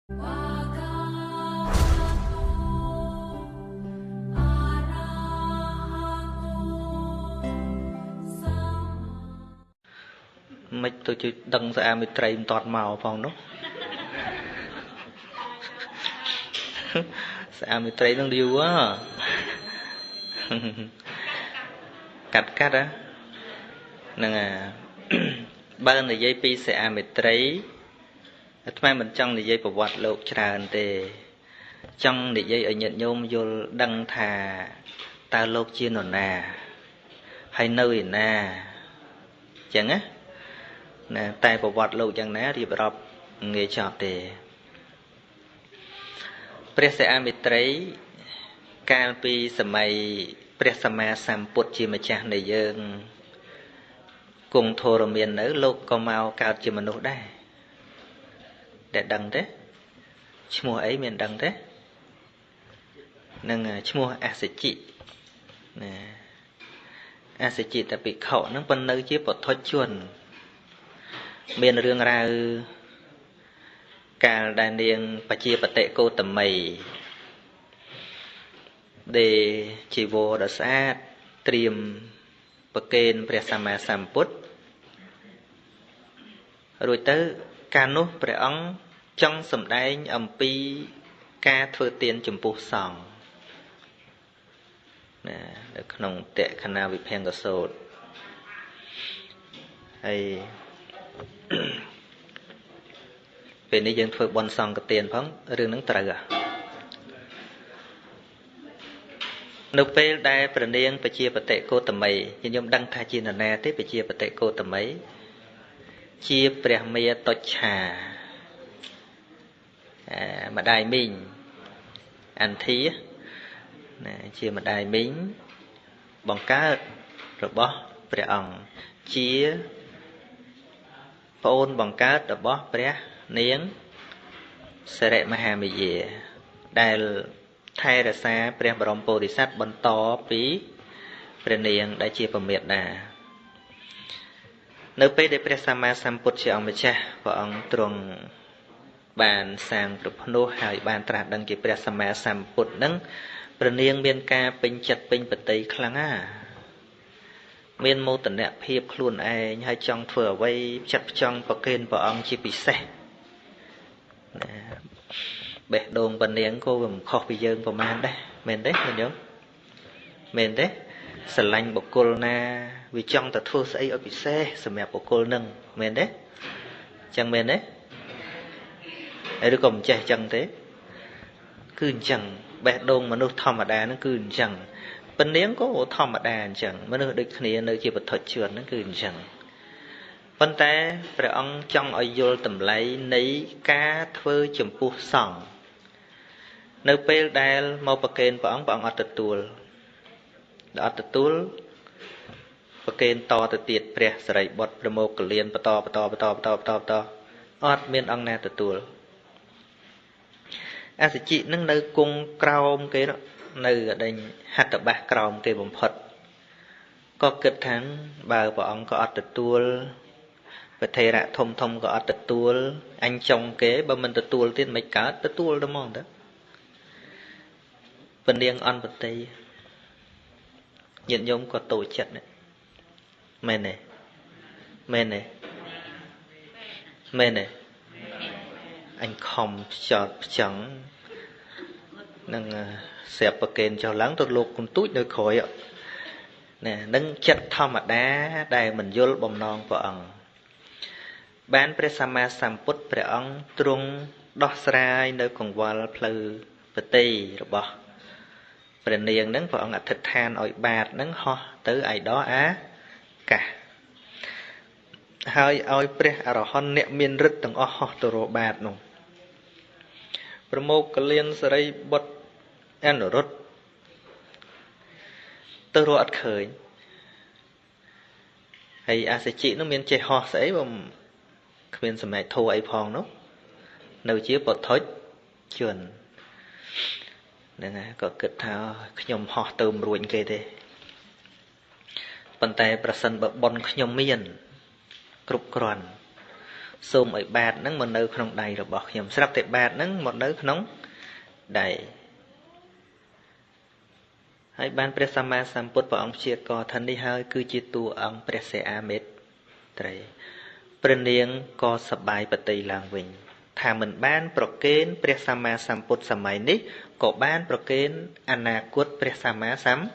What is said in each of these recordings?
Mấy tôi chỉ đăng ra mới trầy toàn màu phòng đó. Sao mới trầy nó điêu quá. Cắt á. Nâng à. Bên thì dây pi sẽ mới trầy. Thay mình trong thì dây bảo vật lộp tràn tề. Trong thì dây ở nhận nhôm vô đăng thà ta lộp chiên nổ nà. Hay nơi nà. Chẳng á. Nè, tay bảo vật lộp chẳng ná thì bảo nghề chọt tề. ព្រះសិអាមិត្រីកាលពីសម័យព្រះសម្មាសម្ពុទ្ធជាម្ចាស់នៃយើងគង់ធរមាននៅលោកក៏មកកើតជាមនុស្សដែរតែដឹងទេឈ្មោះអីមានដឹងទេនឹងឈ្មោះអសជិណាអសជិតភិក្ខុនឹងប៉ុន្តែនៅជាពុទ្ធជនមានរឿងរ៉ាវកាលដែលនាងបជាបតិកោតមីដែលជីវរដ៏ស្អាតត្រៀមប្រគេនព្រះសម្មាសម្ពុទ្ធរួចទៅកាលនោះព្រះអង្គចង់សម្ដែងអំពីការធ្វើទានចំពោះសង្ឃណានៅក្នុងតក្ខណាវិភង្គសូត្រហើយពេលនេះយើងធ្វើបុណ្យសង្ឃទានផងរឿងហ្នឹងត្រូវនៅពេលដែលព្រះនាងបជាបតិកោតមីខ្ញុំដឹងថាជានរណាទេបជាបតិកោតមីជាព្រះមេតុច្ឆាម្ដាយមីងអន្ធាណាជាម្ដាយមីងបង្កើតរបស់ព្រះអង្គជាប្អូនបង្កើតរបស់ព្រះនាងសិរិមហាមាយាដែលថែរក្សាព្រះបរមពោធិសត្វបន្តពីព្រះនាងដែលជាប្រមេតានៅពេលដែលព្រះសម្មាសម្ពុទ្ធជាអង្គម្ចាស់ព្រះអង្គទ្រង់បានសាងប្រភ្នោះហើយបានត្រាស់ដឹងជាព្រះសម្មាសម្ពុទ្ធនឹងព្រះនាងមានការពេញចិត្តពេញបតីខ្លាំងណាស់មានមោទនភាពខ្លួនឯងហើយចង់ធ្វើអ្វីចិត្តចង់ប្រគេនព្រះអង្គជាពិសេសបេះដូងព្រះនាងក៏វាមិនខុសពីយើងប្រហែលដែរមែនទេញោមមែនទេស្រឡាញ់បុគ្គលណាវាចង់តែធ្វើស្អីឲ្យពិសេសសម្រាប់បុគ្គលនឹងមែនទេចឹងមែនទេហើយឬក៏មិនចេះចឹងទេគឺអញ្ចឹងបេះដូងមនុស្សធម្មតាហ្នឹងគឺអញ្ចឹងព្រះនាងក៏ធម្មតាអញ្ចឹងមនុស្សដូចគ្នានៅជាពុទ្ធជនហ្នឹងគឺអញ្ចឹងប៉ុន្តែព្រះអង្គចង់ឲ្យយល់តម្លៃនៃការធ្វើចំពោះសង្ឃនៅពេលដែលមកប្រគេនព្រះអង្គអត់ទទួលប្រគេនតទៅទៀតព្រះសិរីបុត្រប្រមោគលានបន្តអត់មានអង្គណាទទួលអសជិនឹងនៅគង់ក្រោមគេនៅដេញហត្ថបាសក្រោមគេបំផុតក៏គិតថាបើព្រះអង្គក៏អត់ទទួលប្រធេរៈធំក៏អត់ទទួលអញចុងគេបើមិនទទួលទៀតមិនកើតទទួលទៅហ្មងទៅពនាងអន្តតីញាតិញោមក៏តូចចិត្តមែនទេអញខំខ្ចត់ខ្ចង់នឹងស្រាប់ប្រកេនចុះឡើងទៅលោកគុនទូចនៅក្រោយណែនឹងចិត្តធម្មតាដែលមិនយល់បំណងព្រះអង្គបានព្រះសម្មាសម្ពុទ្ធព្រះអង្គទ្រង់ដោះស្រាយនៅកង្វល់ផ្លូវបតីរបស់ព្រះនាងនឹងព្រះអង្គអធិដ្ឋានឲ្យបាតនឹងហោះទៅឯដោះអាកាសហើយឲ្យព្រះអរហន្តអ្នកមានឫទ្ធិទាំងអស់ហោះទៅរកបាតនោះប្រមោគលានសិរីបុត្រអនុរុទ្ធទៅរកអត់ឃើញហើយអសជិនោះមានចេះហោះស្អីបើគ្មានសម្រេចធោះអីផងនោះនៅជាពុទ្ធជនហ្នឹងហើយក៏គិតថាខ្ញុំហោះទៅមិនរួចគេទេប៉ុន្តែប្រសិនបើប៉ុនខ្ញុំមានគ្រប់គ្រាន់ សូមឲ្យបាតហ្នឹងមកនៅក្នុងដៃរបស់ខ្ញុំស្រាប់តែបាតហ្នឹងមកនៅក្នុងដៃហើយបានព្រះសម្មាសម្ពុទ្ធព្រះអង្គព្យាករថានេះហើយគឺជាតួអង្គព្រះសិអាមេត្រីព្រះនាងក៏សប្បាយបតីឡើងវិញថាមិនបានប្រគេនព្រះសម្មាសម្ពុទ្ធសម័យនេះក៏បានប្រគេនអនាគតព្រះសម្មាសម្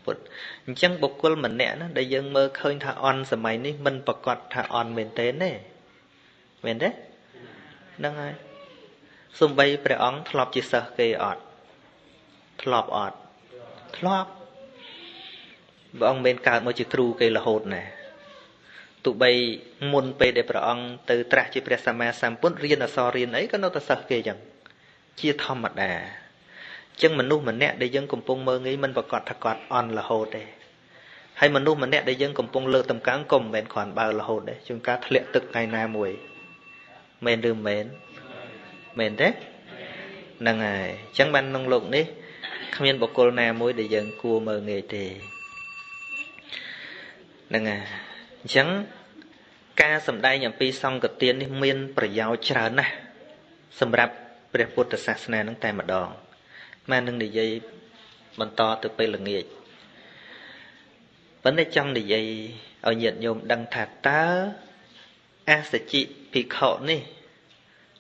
ពុទ្ធអញ្ចឹងបុគ្គលម្នាក់ណាដែលយើងមើលឃើញថាអន់សម័យនេះមិនប្រកាសថាអន់មែនទេមែនទេហ្នឹងហើយសំបីព្រះអង្គធ្លាប់ជាសិស្សគេអត់ធ្លាប់អត់ធ្លាប់ព្រះអង្គមិនកើតមកជាគ្រូគេរហូតណាទោះបីមុនពេលដែលព្រះអង្គទៅត្រាស់ជាព្រះសម្មាសម្ពុទ្ធរៀនអក្សររៀនអីក៏នៅតែសិស្សគេចឹងជាធម្មតាចឹងមនុស្សម្នាក់ដែលយើងកំពុងមើលងាយមិនប្រកាសថាគាត់អន់រហូតទេហើយមនុស្សម្នាក់ដែលយើងកំពុងលើកតម្កើងក៏មិនមែនគ្រាន់បើរហូតទេជួនកាលធ្លាក់ទឹកថ្ងៃណាមួយមែនឬមែនមែនទេហ្នឹងហើយចឹងបានក្នុងលោកនេះគ្មានបុគ្គលណាមួយដែលយើងគួរមើលងាយទេហ្នឹងហើយអញ្ចឹងការសម្ដែងអំពីសង្ឃទាននេះមានប្រយោជន៍ច្រើនណាស់សម្រាប់ព្រះពុទ្ធសាសនានឹងតែម្ដងមកនឹងនិយាយបន្តទៅពេលល្ងាចប៉ុន្តែចង់និយាយឲ្យញាតិញោមដឹងថាតើអសជិភិក្ខុនេះ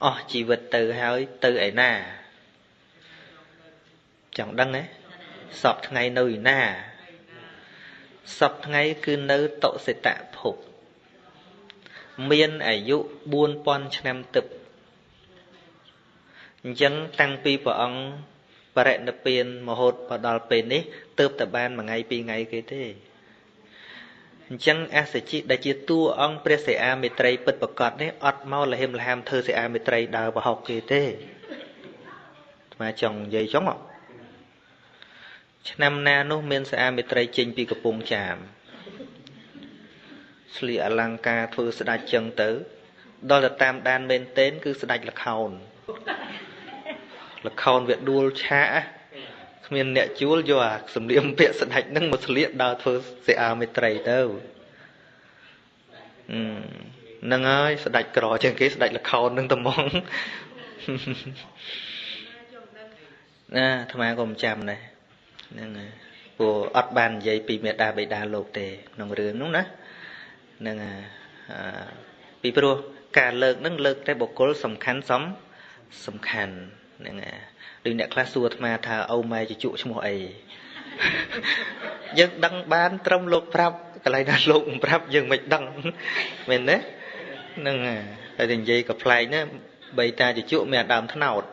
អស់ជីវិតទៅហើយទៅឯណាចង់ដឹងទេសពថ្ងៃនៅឯណាសពថ្ងៃគឺនៅតុសិតភពមានអាយុ 4000 ឆ្នាំទឹកអញ្ចឹងតាំងពីព្រះអង្គបរិនិព្វានមហូតមកដល់ពេលនេះទើបតែបានមួយថ្ងៃពីរថ្ងៃគេទេអញ្ចឹងអសជិដែលជាតួអង្គព្រះសិអាមេត្រីពិតប្រកបនេះអត់មកលហិមលហាមធ្វើសិអាមេត្រីដើរប្រហុកគេទេស្មាចង់និយាយចង់ឆ្នាំណានោះមានសិអាមេត្រីចេញពីកំពង់ចាមស្លៀកអលង្ការធ្វើស្ដេចចឹងទៅដល់ទៅតាមដានមែនទែនគឺស្ដេចលខោនវាដួលឆាកគ្មានអ្នកជួលយកអាសម្លៀកបំពាក់ស្ដេចហ្នឹងមកស្លៀកដើរធ្វើសិអាមេត្រីទៅហ្នឹងហើយស្ដេចក្រជាងគេស្ដេចលខោនហ្នឹងត្មងណាអាត្មាក៏មិនចាំដែរហ្នឹងហើយព្រោះអត់បាននិយាយពីមេដាបេដាលោកទេក្នុងរឿងនោះណាហ្នឹងហើយពីព្រោះការលើកហ្នឹងលើកតែបុគ្គលសំខាន់សំខាន់ហ្នឹងហើយដូចអ្នកខ្លះសួរអាត្មាថាអូម៉ែជជក់ឈ្មោះអីយើងដឹងបានត្រឹមលោកប្រាប់កន្លែងណាលោកមិនប្រាប់យើងមិនដឹងមែនទេហ្នឹងហើយតែនិយាយក៏ប្លែកណាបីតាជជក់មានដើមត្នោត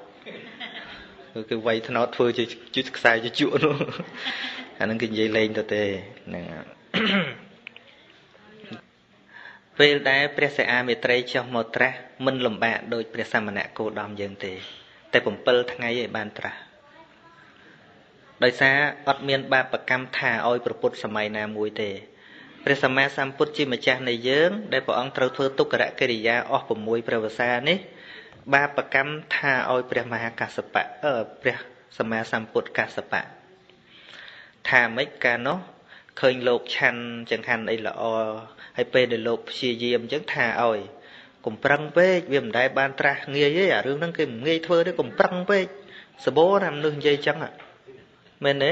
គឺវាយត្នោតធ្វើជាខ្សែជជក់នោះអាហ្នឹងគឺនិយាយលេងទៅទេហ្នឹងពេលដែលព្រះសិអាមេត្រីចុះមកត្រាស់មិនលំបាកដោយព្រះសមណគោតមយើងទេតែ7ថ្ងៃឯងបានត្រាស់ដោយសារអត់មានបាបកម្មថាឲ្យប្រពុតសម័យណាមួយទេព្រះសម្មាសម្ពុទ្ធជាម្ចាស់នៃយើងដែលព្រះអង្គត្រូវធ្វើទុក្ករកិរិយាអស់6ព្រះវស្សានេះបាបកម្មថាឲ្យព្រះមហាកស្សបៈព្រះសម្មាសម្ពុទ្ធកស្សបៈថាម៉េចកាលនោះឃើញលោកឆាន់ចង្ហាន់អីល្អហើយពេលដែលលោកព្យាយាមអញ្ចឹងថាឲ្យកុំប្រឹងពេកវាមិនដែលបានត្រាស់ងាយទេអារឿងហ្នឹងគេមិនងាយធ្វើទេកុំប្រឹងពេកសបោណាមនុស្សនិយាយអញ្ចឹងមែនទេ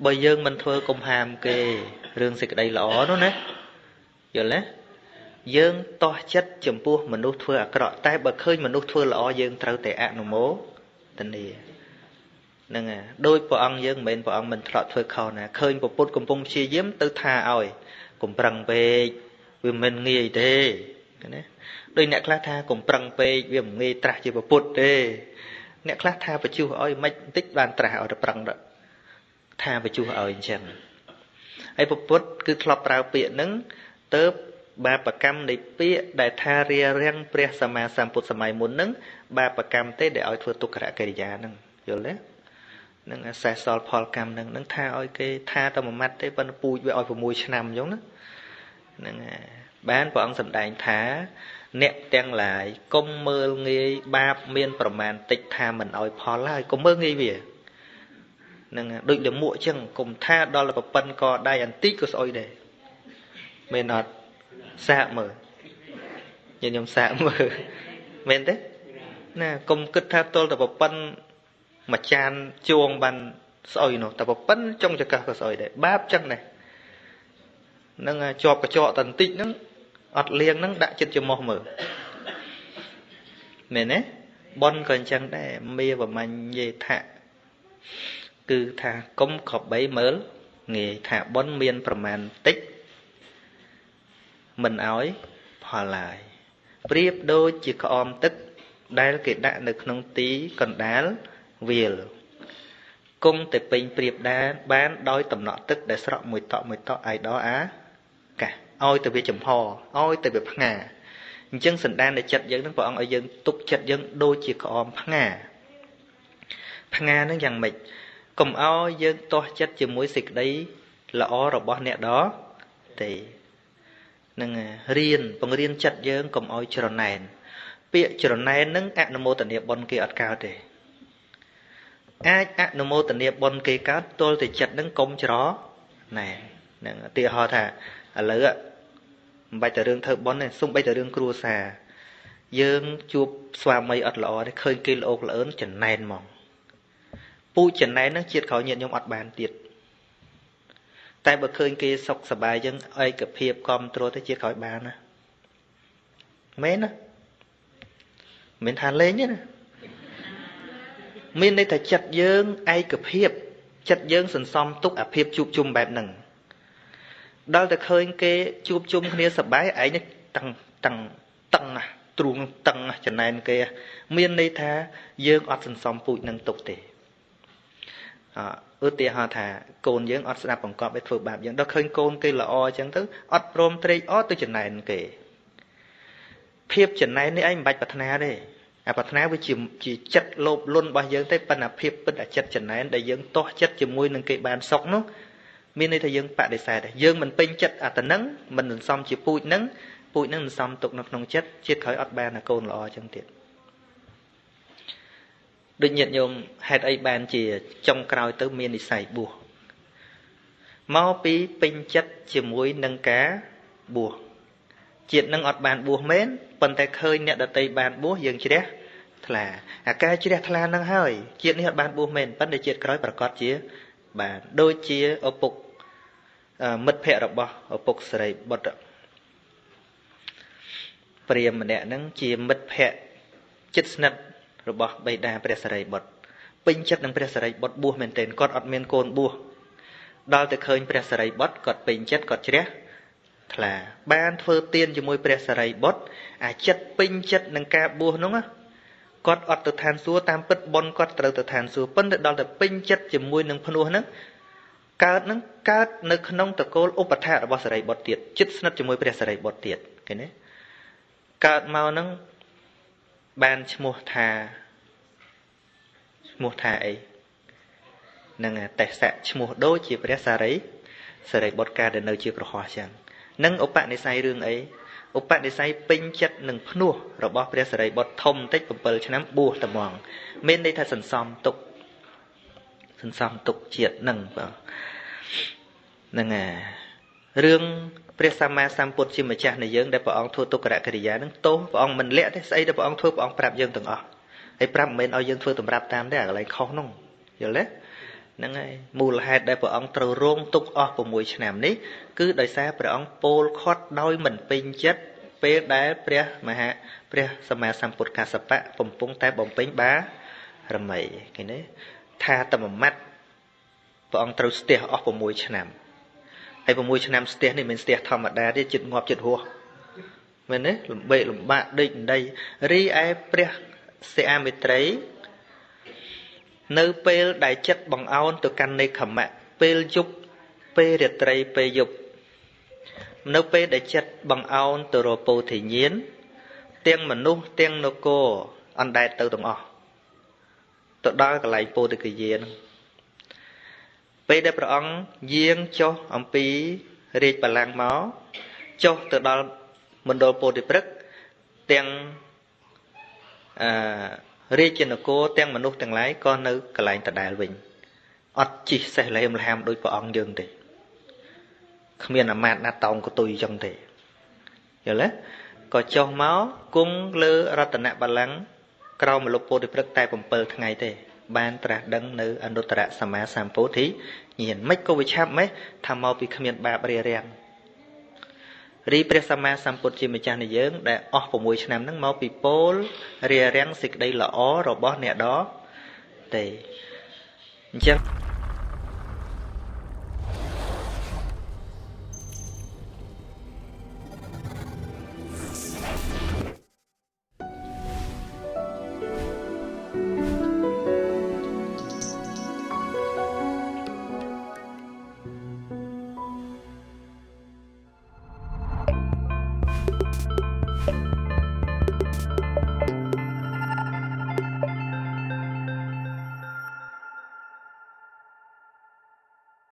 បើយើងមិនធ្វើកុំហាមគេរឿងសេចក្តីល្អនោះណាយល់ទេយើងតោះចិត្តចំពោះមនុស្សធ្វើអាក្រក់តែបើឃើញមនុស្សធ្វើល្អយើងត្រូវតែអនុមោទនាហ្នឹងហើយដោយព្រះអង្គយើងមិនមែនព្រះអង្គមិនធ្លាប់ធ្វើខុសណាឃើញពុទ្ធកំពុងព្យាយាមទៅថាឲ្យកុំប្រឹងពេកវាមិនងាយទេណាដោយអ្នកខ្លះថាកុំប្រឹងពេកវាមិនងាយត្រាស់ជាពុទ្ធទេអ្នកខ្លះថាបញ្ជុះឲ្យមិនបន្តិចបានត្រាស់ឲ្យទៅប្រឹងថាបញ្ជុះឲ្យអញ្ចឹងហើយពុទ្ធគឺធ្លាប់ប្រើពាក្យហ្នឹងទៅបាបកម្មនៃពាក្យដែលថារារាំងព្រះសម្មាសម្ពុទ្ធសម័យមុនហ្នឹងបាបកម្មទេដែលឲ្យធ្វើទុក្ខកិរិយាហ្នឹងយល់ទេនឹងអាសេសសល់ផលកម្មហ្នឹងថាឲ្យគេថាតែមួយម៉ាត់ទេប៉ុន្តែពូជវាឲ្យ6ឆ្នាំអញ្ចឹងណាហ្នឹងហើយបានព្រះអង្គសម្ដែងថាអ្នកទាំងឡាយកុំមើលងាយបាបមានប្រមាណតិចថាមិនឲ្យផលហើយកុំមើលងាយវាហ្នឹងដូចលមួកអញ្ចឹងកុំថាដល់ប្រពន្ធក៏ដៃអន្តិចក៏ស្អុយដែរមែនអត់សាកមើល ញាតិញោមសាកមើលមែនទេណាកុំគិតថាទល់តែប្រពន្ធមួយចានជួងបានស្អុយនោះតែប្រពន្ធចុងចង្កឹះក៏ស្អុយដែរបាបចឹងដែរនឹងជាប់កញ្ចក់តន្តិចហ្នឹងអត់លៀងហ្នឹងដាក់ចិត្តច្រមុះមើលមែនទេបនក៏អញ្ចឹងដែរមាប្រមាញ់និយាយថាគឺថាកុំក្របីមើលងាយថាបនមានប្រមាណតិចមិនឲ្យផលឡើយប្រៀបដូចជាក្អមទឹកដែលគេដាក់នៅក្នុងទីកណ្ដាលវាលគង់តែពេញប្រៀបបានដោយតំណក់ទឹកដែលស្រក់មួយតក់អាយដល់អាកាសឲ្យទៅវាចំហឲ្យទៅវាផ្ងាអញ្ចឹងសន្តាននៃចិត្តយើងនឹងព្រះអង្គឲ្យយើងទុកចិត្តយើងដូចជាក្អមផ្ងានឹងយ៉ាងម៉េចកុំឲ្យយើងទាស់ចិត្តជាមួយសេចក្តីល្អរបស់អ្នកដទៃនឹងបង្រៀនចិត្តយើងកុំឲ្យច្រណែនពាក្យច្រណែននឹងអនុមោទនាបុណ្យគេអត់កើតទេអាចអនុមោទនាបុណ្យគេកើតទល់តែចិត្តនឹងកុំច្រណែននឹងឧទាហរណ៍ថាឥឡូវមិនបាច់តែរឿងធ្វើបុណ្យទេសូម្បីតែរឿងគ្រួសារយើងជួបស្វាមីអត់ល្អទេឃើញគេល្អល្អឿនចំណែនហ្មងពូជចំណែននឹងជាតិក្រោយញាតិញោមអត់បានទៀតតែបើឃើញគេសុខសប្បាយចឹងឯកភាពគ្រប់គ្រងទៅជាតិក្រោយបានណាមែនណាមិនថាលេងទេណាមានន័យថាចិត្តយើងឯកភាពចិត្តយើងសន្សំទុកអាភាពជួបជុំបែបហ្នឹងដល់តែឃើញគេជួបជុំគ្នាសប្បាយឯងនេះតឹងទ្រូងតឹងចំណែនគេមានន័យថាយើងអត់សន្សំពូជនឹងទុកទេឧទាហរណ៍ថាកូនយើងអត់ស្ដាប់បង្គាប់ឲ្យធ្វើបាបយើងដល់ឃើញកូនគេល្អអញ្ចឹងទៅអត់ព្រមត្រេកអរទៅចំណែនគេភាពចំណែននេះឯងមិនបាច់ប្រាថ្នាទេអាប្រាថ្នាវាជាចិត្តលោភលន់របស់យើងទេប៉ុន្តែភាពពិតអាចិត្តចំណែនដែលយើងទាស់ចិត្តជាមួយនឹងគេបានសុខនោះមានន័យថាយើងបដិសេធយើងមិនពេញចិត្តអាទៅនឹងមិនសន្សំជាពូជនឹងសន្សំទុកនៅក្នុងចិត្តជាតិក្រោយអត់បានកូនល្អអញ្ចឹងទៀតដូចញាតិញោមហេតុអីបានជាចុងក្រោយទៅមាននិស្ស័យបួសមកពីពេញចិត្តជាមួយនឹងការបួសជាតិនឹងអត់បានបួសមែនប៉ុន្តែឃើញអ្នកដតីបានបួសយើងជ្រះថ្លាអាការជ្រះថ្លានឹងហើយជាតិនេះអត់បានបួសមែនប៉ុន្តែជាតិក្រោយប្រកាសជាបានដូចជាឪពុកមិត្តភ័ក្តិរបស់ឪពុកសិរីបុត្រព្រាហ្មណ៍ម្នាក់ហ្នឹងជាមិត្តភ័ក្តិជិតស្និទ្ធរបស់បិតាព្រះសិរីបុត្រពេញចិត្តនឹងព្រះសិរីបុត្របួសមែនទែនគាត់អត់មានកូនបួសដល់តែឃើញព្រះសិរីបុត្រគាត់ពេញចិត្តគាត់ជ្រះថ្លាបានធ្វើទានជាមួយព្រះសិរីបុត្រអាចិត្តពេញចិត្តនឹងការបួសនោះគាត់អត់ទៅឋានសួគ៌តាមពិតបុណ្យគាត់ត្រូវទៅឋានសួគ៌ប៉ុន្តែដល់តែពេញចិត្តជាមួយនឹងភ្នោះហ្នឹងកើតនៅក្នុងតកូលឧបថារបស់សិរីបុត្រទៀតចិត្តស្និទ្ធជាមួយព្រះសិរីបុត្រទៀតឃើញទេកើតមកហ្នឹងបានឈ្មោះថាអីនឹងទេសៈឈ្មោះដូចជាព្រះសិរីបុត្រកាលដែលនៅជាក្រហមចឹងនឹងឧបនិស្ស័យរឿងអីឧបនិស្ស័យពេញចិត្តនឹងភ្នោះរបស់ព្រះសិរីបុត្រធំតិច7ឆ្នាំបួសត្មងមានន័យថាសន្សំទុកជាតិនឹងបងហ្នឹងរឿងព្រះសម្មាសម្ពុទ្ធជាម្ចាស់នៃយើងដែលព្រះអង្គធ្វើទុក្ករកិរិយានឹងទោសព្រះអង្គមិនលាក់ទេស្អីដែលព្រះអង្គធ្វើព្រះអង្គប្រាប់យើងទាំងអស់ហើយប្រាប់មិនមែនឲ្យយើងធ្វើតម្រាប់តាមទេអាកន្លែងខុសនោះយល់ទេហ្នឹងហើយមូលហេតុដែលព្រះអង្គត្រូវរងទុក្ខអស់6ឆ្នាំនេះគឺដោយសារព្រះអង្គពោលខត់ដោយមិនពេញចិត្តពេលដែលព្រះសម្មាសម្ពុទ្ធកស្សបៈកំពុងតែបំពេញបារមីឃើញទេថាតមមាត់ព្រះអង្គត្រូវស្ទះអស់6ឆ្នាំហើយ6ឆ្នាំស្ទះនេះមិនស្ទះធម្មតាទេចិត្តងាប់ចិត្តរស់មែនទេលំបាកដេកដីរីឯព្រះសិអាមិត្រីនៅពេលដែលចិត្តបង្អោនទៅកាន់នេក្ខមៈពេលយប់ពេលរាត្រីពេលយប់នៅពេលដែលចិត្តបង្អោនទៅរកពោធិញ្ញាណទាំងមនុស្សទាំងនគរអណ្ដែតទៅទាំងអស់ទៅដល់កន្លែងពោធិកិយានឹងពេលដែលព្រះអង្គយាងចុះអំពីរាជបល្ល័ង្កមកចុះទៅដល់មណ្ឌលពោធិព្រឹក្សទាំងរាជានគរទាំងមនុស្សទាំងឡាយក៏នៅកន្លែងដដែលវិញអត់ជិះសេះលហមដោយព្រះអង្គយើងទេគ្មានអាមាត្យណាតោងកតុយចឹងទេយល់ទេ có cho máu cung lơ ratana balangក្រោមលោកពោធិព្រឹកតែ7ថ្ងៃទេបានត្រាស់ដឹងនៅអនុត្តរសម្មាសម្ពោធិញាណមិនក៏វាឆាប់ម៉េះថាមកពីគ្មានបាបរារាំងរីព្រះសម្មាសម្ពុទ្ធជាម្ចាស់នៃយើងដែលអស់6ឆ្នាំហ្នឹងមកពីពោលរារាំងសេចក្តីល្អរបស់អ្នកដទៃអញ្ចឹង